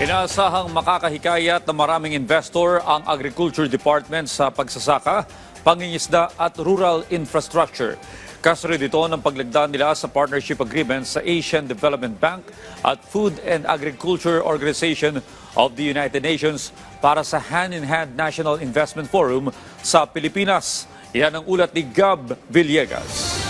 Inaasahang makakahikayat ng maraming investor ang Agriculture Department sa pagsasaka, pangingisda at rural infrastructure. Kasunod ito ng paglagda nila sa partnership agreement sa Asian Development Bank at Food and Agriculture Organization of the United Nations para sa Hand-in-Hand National Investment Forum sa Pilipinas. Yan ang ulat ni Gab Villegas.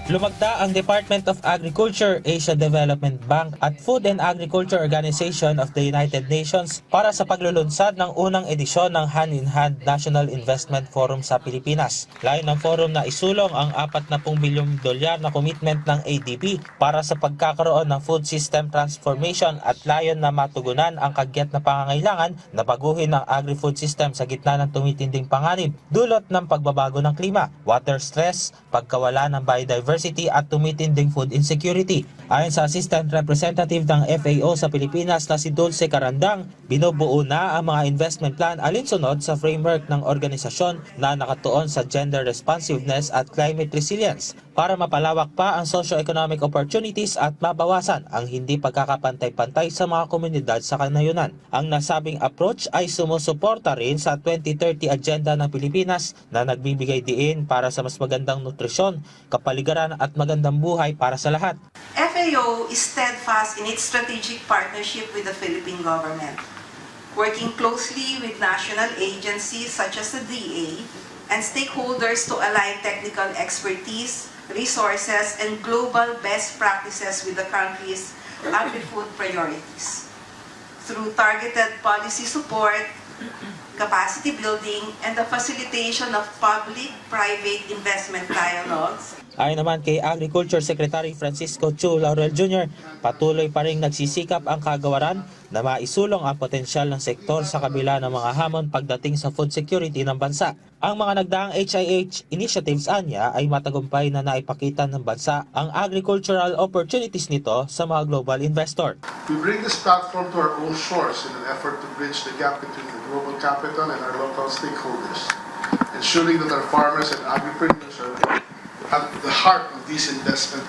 Lumagda ang Department of Agriculture, Asian Development Bank at Food and Agriculture Organization of the United Nations para sa paglulunsad ng unang edisyon ng Hand-in-Hand National Investment Forum sa Pilipinas. Layo ng forum na isulong ang 40 bilyong dolyar na commitment ng ADB para sa pagkakaroon ng food system transformation at layon na matugunan ang kagyat na pangangailangan na baguhin ang agri-food system sa gitna ng tumitinding panganib dulot ng pagbabago ng klima, water stress, pagkawala ng biodiversity at tumitinding food insecurity. Ayon sa Assistant Representative ng FAO sa Pilipinas na si Dulce Carandang, binubuo na ang mga investment plan alinsunod sa framework ng organisasyon na nakatuon sa gender responsiveness at climate resilience para mapalawak pa ang socio-economic opportunities at mabawasan ang hindi pagkakapantay-pantay sa mga komunidad sa kanayunan. Ang nasabing approach ay sumusuporta rin sa 2030 agenda ng Pilipinas na nagbibigay diin para sa mas magandang nutrisyon, kapaligiran at magandang buhay para sa lahat. FAO is steadfast in its strategic partnership with the Philippine government, working closely with national agencies such as the DA and stakeholders to align technical expertise, resources, and global best practices with the country's agri-food priorities. Through targeted policy support, capacity building, and the facilitation of public-private investment dialogues. Ayon naman kay Agriculture Secretary Francisco Chu Laurel Jr., patuloy pa rin nagsisikap ang kagawaran na maisulong ang potensyal ng sektor sa kabila ng mga hamon pagdating sa food security ng bansa. Ang mga nagdaang HIH initiatives anya ay matagumpay na naipakita ng bansa ang agricultural opportunities nito sa mga global investor. We bring this platform to our own shores in an effort to bridge the gap between the global capital and our local stakeholders, ensuring that our farmers and agripreneurs are at the heart of these investment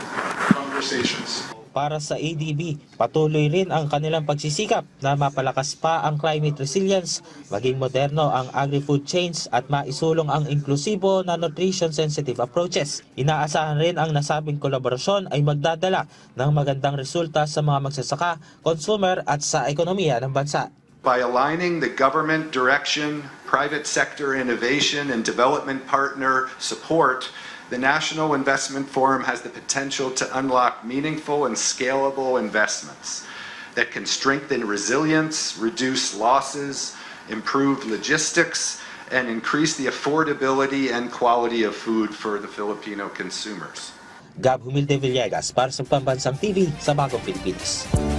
conversations. Para sa ADB, patuloy rin ang kanilang pagsisikap na mapalakas pa ang climate resilience, maging moderno ang agri-food chains at maisulong ang inklusibo na nutrition-sensitive approaches. Inaasahan rin ang nasabing kolaborasyon ay magdadala ng magandang resulta sa mga magsasaka, consumer at sa ekonomiya ng bansa. By aligning the government direction, private sector innovation, and development partner support, the National Investment Forum has the potential to unlock meaningful and scalable investments that can strengthen resilience, reduce losses, improve logistics, and increase the affordability and quality of food for the Filipino consumers. Gab Humilde Villegas para sa Pambansang TV sa Bagong Pilipinas.